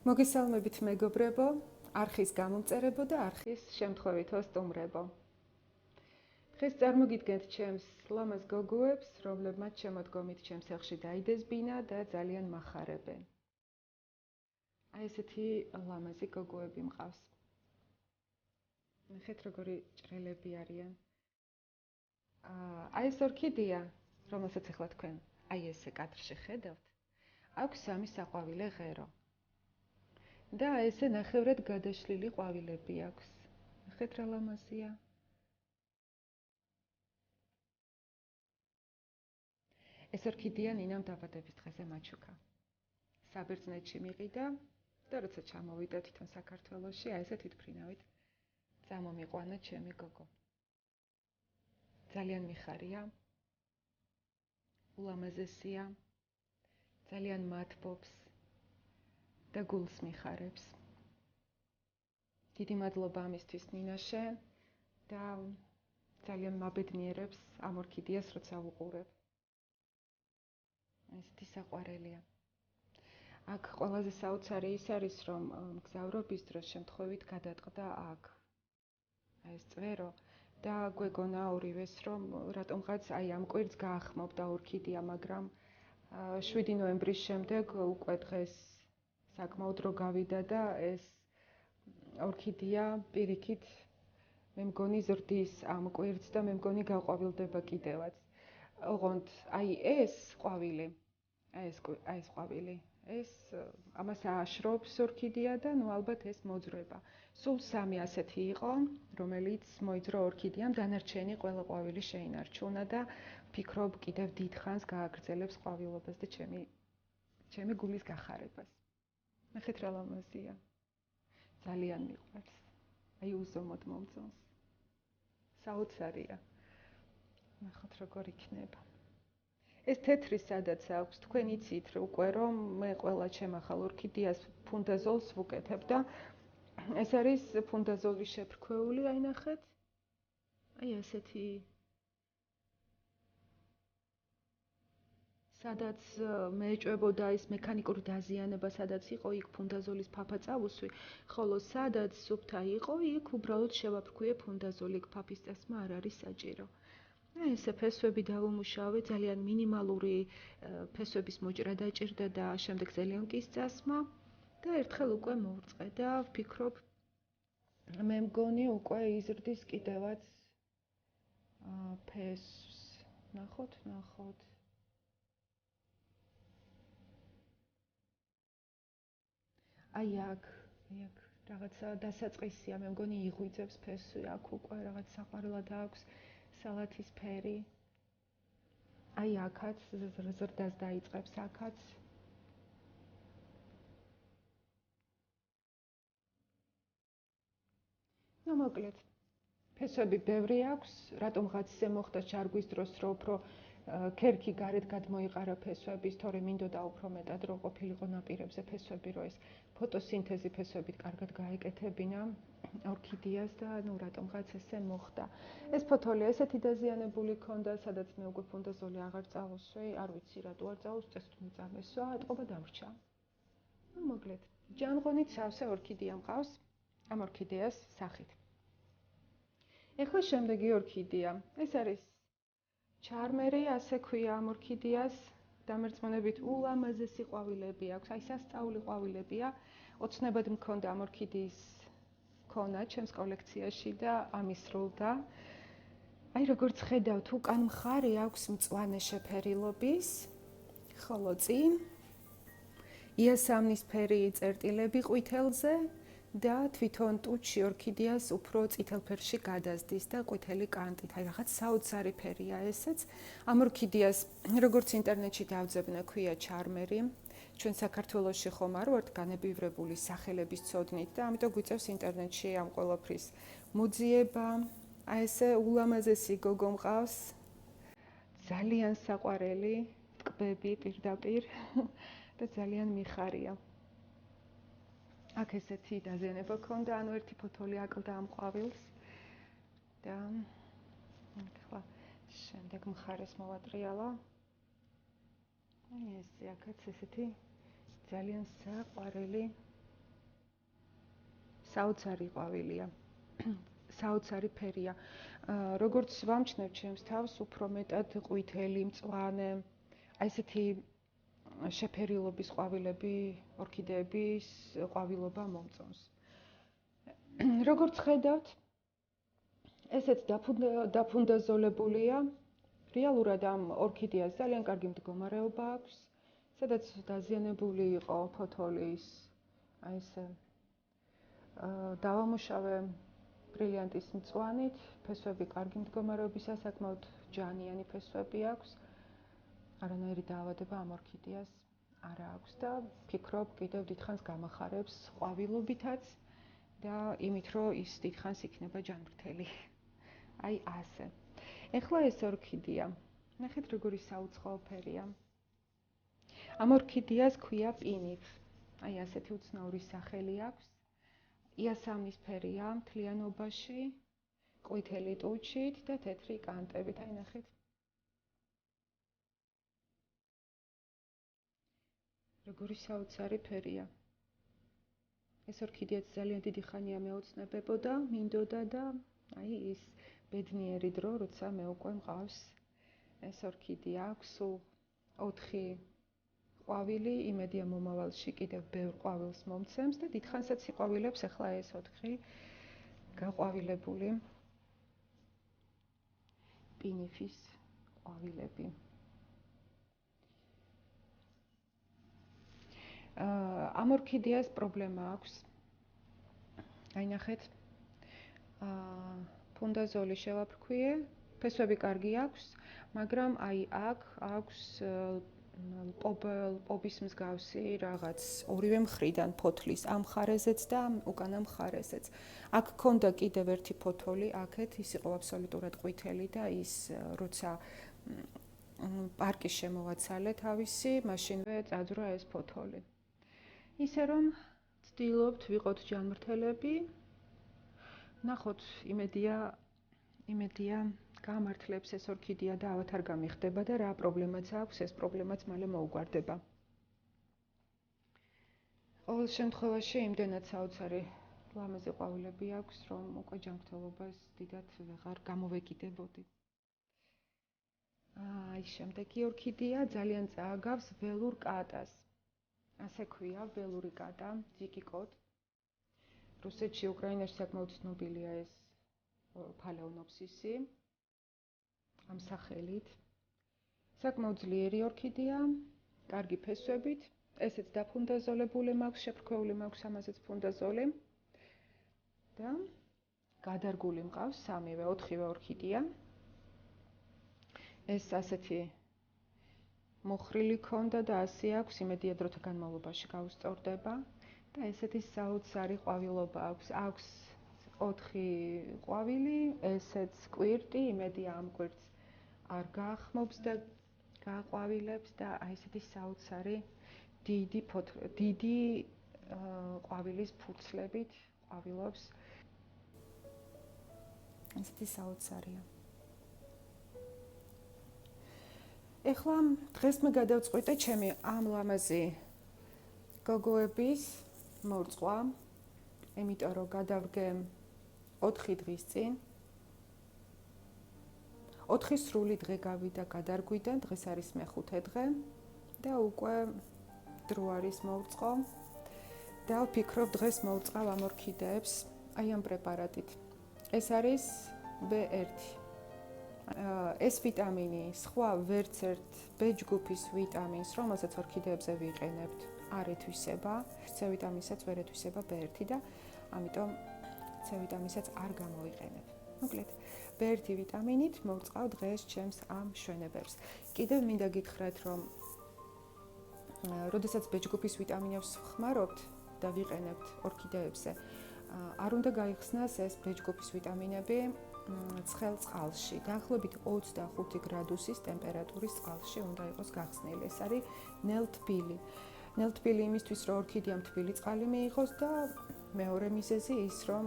მოგესალმებით მეგობრებო, არხის გამომწერებო და არხის შემთხვევითო სტუმრებო. დღეს წარმოგიდგენთ ჩემს ლამაზ გოგოებს, რომლებმაც შემოდგომით ჩემს სახლში დაიდეს ბინა და ძალიან მახარებენ. აი ესეთი ლამაზი გოგოები მყავს. ნახეთ როგორი ჭრელები არიან. აი ეს ორქიდეა, რომელსაც ახლა თქვენ აი ესე კადრში ხედავთ, აქვს სამი საყვავილე ღერო. და ესე ნახევრად გადაშლილი ყვავილები აქვს. ნახეთ რა ლამაზია. ეს ორქიდეა ნინამ დაბადების დღეზე მაჩუქა. საბერძნეთში მიყიდა და როცა ჩამოვიდა თვითონ საქართველოში, აი ესე თვითფრინავით წამომიყვანა ჩემი გოგო. ძალიან მიხარია. ულამაზესია. ძალიან მათბობს. და გულს მიხარებს. დიდი მადლობა ამისთვის ნინაშე და ძალიან მაბედნიერებს ამ ორქიდეას როცა ვუყურებ. ესეთი საყვარელია. აქ ყველაზე საოცარი ის არის, რომ მგზავრობის დროს შემთხვევით გადატყდა აქ ეს წვერო და გვეგონა ორივეს, რომ რატომღაც აი ამ კვირს გაახმობდა ორქიდეა, მაგრამ 7 ნოემბრის შემდეგ უკვე დღეს საკმაოდ დრო გავიდა და ეს ორქიდეა პირიქით მე მგონი ზრდის ამ კვირს და მე მგონი გაყვავილდება კიდევაც. ოღონდ აი ეს ყვავილი, აი ეს ყვავილი, ეს ამას ააშრობს ორქიდეა და ნუ ალბათ ეს მოძრება. სულ 3 ასეთი იყო, რომელიც მოიძრო ორქიდეამ, დანარჩენი ყველა ყვავილი შეინარჩუნა და ვფიქრობ კიდევ დიდხანს გააგრძელებს ყვავილობას და ჩემი გულის გახარებას. ნახეთ რა ლამაზია. ძალიან მიყვარს. აი უზომოდ მომწონს. საოცარია. ნახოთ როგორ იქნება. ეს თეთრი სადაც აქვს, თქვენ იცით უკვე რომ მე ყველა ჩემახალ ორქიდეას ფუნდაზოლს ვუკეთებ და ეს არის ფუნდაზოლის შეფრქვეული, აი ნახეთ. აი ასეთი სადაც მეეჭვებოდა ეს მექანიკური დაზიანება, სადაც იყო იქ ფუნდაზოლის ფაფა წავუსვი, ხოლო სადაც სუფთა იყო, იქ უბრალოდ შევაფრქვიე ფუნდაზოლი, ფაფის წასმა არ არის საჭირო. აი ესე ფესვები დავუმუშავე, ძალიან მინიმალური ფესვების მოჭრა დაჭირდა და შემდეგ ზელიონკის წასმა და ერთხელ უკვე მოვწყე და ვფიქრობ მე მგონი უკვე იზრდის კიდევაც ფესვს. ნახოთ. აი აქ რაღაცა დასაწყისია, მე მგონი იღვიძებს ფესვი, აქ უკვე რაღაც საყვარელად აქვს სალათის ფერი. აი აქაც ზრდას დაიწყებს აქაც. ნუ მოკლედ, ფესვები ბევრი აქვს, რატომღაც ისე მოხდა ჩარგვის დროს, რომ უფრო ქერქი გარეთ გადმოიყარა ფესვების, თორე მინდოდა უფრო მეტად რომ ყოფილიყო ნაპირებზე ფესვები, რომ ეს ფოტოსინთეზი ფესვებით კარგად გაეკეთებინა ორქიდეას და ნუ რატომღაც ესე მოხდა. ეს ფოთოლი ესეთი დაზიანებული ქონდა, სადაც მე უკვე ფუნდაზოლი აღარ წავუსვი, არ ვიცი რატო არ წავუსწეს, თუ წამესვა, ატყობა დამრჩა. ნუ მოკლედ, ჯანღონით სავსე ორქიდეა მყავს ამ ორქიდეას სახით. ეხლა შემდეგი ორქიდეა. ეს არის ჩარმერი, ასე ქვია ამ ორქიდეას. დამერწმუნებით ულამაზესი ყვავილები აქვს, აი სასწაული ყვავილებია. ოცნებად მქონდა ამ ორქიდეის ქონა ჩემს კოლექციაში და ამისრულდა. აი როგორც ხედავთ, უკან მხარე აქვს მწვანე შეფერილობის, ხოლო წინ იასამნისფერი წერტილები ყვითელზე და თვითონ ტუჩი ორქიდეას უფრო წითელ ფერში გადაზდის და ყვითელი კანტით. აი რაღაც საოცარი ფერია ესეც. ამ ორქიდეას როგორც ინტერნეტში დავძებნა, ქვია ჩარმერი. ჩვენ საქართველოში ხომ არ ვართ განებივრებული სახელების ცოდნით და ამიტომ გვიწევს ინტერნეტში ამ ყველაფრის მოძიება. აი ესე ულამაზესი გოგო მყავს. ძალიან საყვარელი, ტკბები პირდაპირ და ძალიან მიხარია. აქ ესეთი დაზიანება ქონდა, ანუ ერთი ფოთოლი აკლდა ამ ყვავილს და ახლა შემდეგ მხარეს მოვატრიალა. აი ესე აქაც ესეთი ძალიან საყვარელი საოცარი ყვავილია. საოცარი ფერია. როგორც ვამჩნევ ჩემს თავს, უფრო მეტად ყვითელი, მწვანე, აი ესეთი შეფერილობის ყვავილები, ორქიდეების ყვავილობა მომწონს. როგორც ხედავთ, ესეც დაფუნდაზოლებულია. რეალურად ამ ორქიდეას ძალიან კარგი მდგომარეობა აქვს, სადაც დაზიანებული იყო ფოთოლის აი ესე დავამუშავე ბრილიანტის მწვანით, ფესვები კარგი მდგომარეობისა, საკმაოდ ჯანიანი ფესვები აქვს. არანაირი დაავადება ამ ორქიდეას არ აქვს და ფიქრობ კიდევ დიდხანს გამახარებს ყვავილობითაც და იმით, რომ ის დიდხანს იქნება ჯანმრთელი. აი ასე. ეხლა ეს ორქიდეა. ნახეთ როგორი საუცხოო ფერია. ამ ორქიდეას ქვია პინიფ. აი ასეთი უცნაური სახელი აქვს. იასამნისფერია მთლიანობაში, ყვითელი ტუჩით და თეთრი კანტებით. აი ნახეთ. როგორი საოცარი ფერია. ეს ორქიდეაც ძალიან დიდი ხანია მეოცნებებოდა, მინდოდა და აი ის ბედნიერი დრო, როცა მე უკვე მყავს ეს ორქიდეა. აქვს სულ 4 ყვავილი, იმედია მომავალში კიდევ ბევრ ყვავილს მომცემს და დიდხანსაც იყვავილებს ახლა ეს 4 გაყვავილებული პინიფის ყვავილები. ამ ორქიდეას პრობლემა აქვს. აი ნახეთ. ფუნდაზოლი შევაფრქვიე, ფესვები კარგი აქვს, მაგრამ აი აქ აქვს პობის მსგავსი რაღაც ორივე მხრიდან ფოთლის ამ მხარეზეც და უკანა მხარეზეც. აქ ქონდა კიდევ ერთი ფოთოლი, აქეთ ის იყო აბსოლუტურად ყვითელი და ის როცა პარკი შემოვაცალე თავისი, მაშინვე წაძვრა ეს ფოთოლი. ისე რომ ვცდილობთ ვიყოთ ჯანმრთელები. ნახოთ, იმედია გამართლებს ეს ორქიდეა და ავად არ გამიხდება და რა პრობლემაც აქვს, ეს პრობლემაც მალე მოუგვარდება. ყოველ შემთხვევაში იმდენად საოცარი ლამაზი ყვავილები აქვს, რომ უკვე ჯანმრთელობას დიდად ვეღარ გამოვეკიდებოდი. აი შემდეგი ორქიდეა ძალიან წააგავს ველურ კატას. ასე ქვია, ველური კატა, ძიკიკოდ. რუსეთში, უკრაინაში საკმაოდ ცნობილია ეს ფალეონოფსისი. ამ სახელით. საკმაოდ ძლიერი ორქიდეა, კარგი ფესვებით. ესეც დაფუნდაზოლებული მაქვს, შეფრქვეული მაქვს ამაზეც ფუნდაზოლი. და გადარგული მყავს 3-ვე, 4-ვე ორქიდეა. ეს ასეთი მოხრილი ქონდა და ასე აქვს, იმედია დროთა განმავლობაში გაუსწორდება და ესეთი საოცარი ყვავილობა აქვს. აქვს 4 ყვავილი, ესეც კვირტი, იმედია ამ კვირტს არ გაახმობს და გააყვავილებს და აი ესეთი საოცარი დიდი ყვავილის ფურცლებით ყვავილობს. ესეთი საოცარია. ეხლა დღეს მე გადავწყვიტე ჩემი ამ ლამაზი გოგოების მორწყვა, იმიტომ რომ გადავდგე 4 დღის წინ. 4 სრული დღე გავიდა გადარგვიდან, დღეს არის მე-5 დღე და უკვე დრო არის მოვწყო და ვფიქრობ დღეს მოვწყავ ამ ორქიდეებს აი ამ პრეპარატით. ეს არის B1. ეს ვიტამინი სხვა ვერც ერთ B ჯგუფის ვიტამინს, რომელსაც ორქიდეებზე ვიყენებთ, არ ეთვისება. C ვიტამინსაც ვერ ეთვისება B1 და ამიტომ C ვიტამინსაც არ გამოვიყენებ. მოკლედ, B1 ვიტამინით მოვწყავ დღეს ჩემს ამ მშვენებებს. კიდევ მინდა გითხრათ, რომ როდესაც B ჯგუფის ვიტამინებს ვხმარობთ და ვიყენებთ ორქიდეებზე, არ უნდა გაიხსნას ეს B ჯგუფის ვიტამინები ცხელ წყალში. დაახლოებით 25 გრადუსის ტემპერატურის წყალში უნდა იყოს გახსნილი. ეს არის ნელთბილი. ნელთბილი იმისთვის, რომ ორქიდეამ თბილი წყალი მიიღოს და მეორე მიზეზი ის, რომ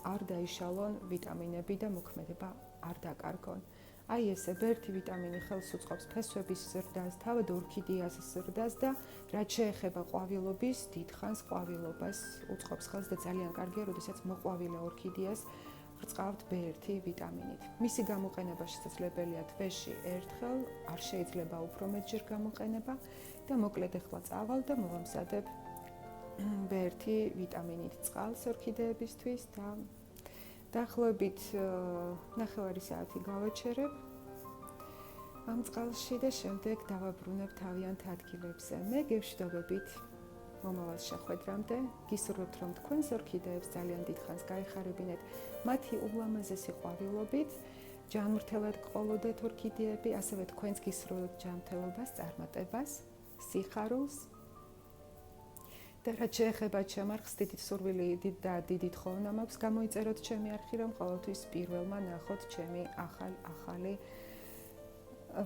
არ დაიშალონ ვიტამინები და მოქმედება არ დაკარგონ. აი ესე ბერთი ვიტამინი ხელს უწყობს ფესვების ზრდას, თავად ორქიდეას ზრდას და რაც შეეხება ყვავილობის, დიდხანს ყვავილობას უწყობს ხელს და ძალიან კარგია, როდესაც მოყვავილე ორქიდეას ბრწყავთ B1 ვიტამინით. მისი გამოყენება შესაძლებელია თვეში ერთხელ, არ შეიძლება უფრო მეტჯერ გამოყენება და მოკლედ ახლა წავალ და მოვამზადებ B1 ვიტამინით წყალს ორქიდეებისთვის და დაახლოებით 9 საათი გავაჩერებ ამ წყალში და შემდეგ დავაბრუნებ თავიანთ ადგილებზე. მე გევშვიდობებით მომავალ შეხვედრამდე, გისურვებთ რომ თქვენს ორქიდეებს ძალიან დიდხანს გაეხარებინეთ მათი ულამაზესი ყვავილობით, ჯანმრთელად ყოლოდეთ ორქიდეები, ასევე თქვენს გისურვებთ ჯანმრთელობას, წარმატებას, სიხარულს და რაც შეეხება ჩემარხს, დიდი სურვილი და დიდი თხოვნა მაქვს გამოიწეროთ ჩემი არხი, რომ ყოველთვის პირველმა ნახოთ ჩემი ახალი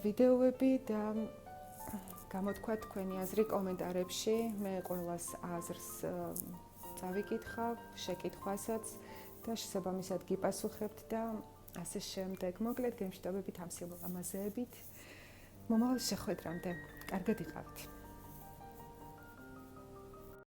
ვიდეოები და გამოთქვათ თქვენი აზრი კომენტარებში. მე ყველას აზრს წავიკითხავ, შეკითხვასაც და შესაბამისად გიპასუხებთ და ასე შემდეგ. მოკლედ გემშვიდობებით ამ სილამაზეებით. მომავალ შეხვედრამდე. კარგად იყავით.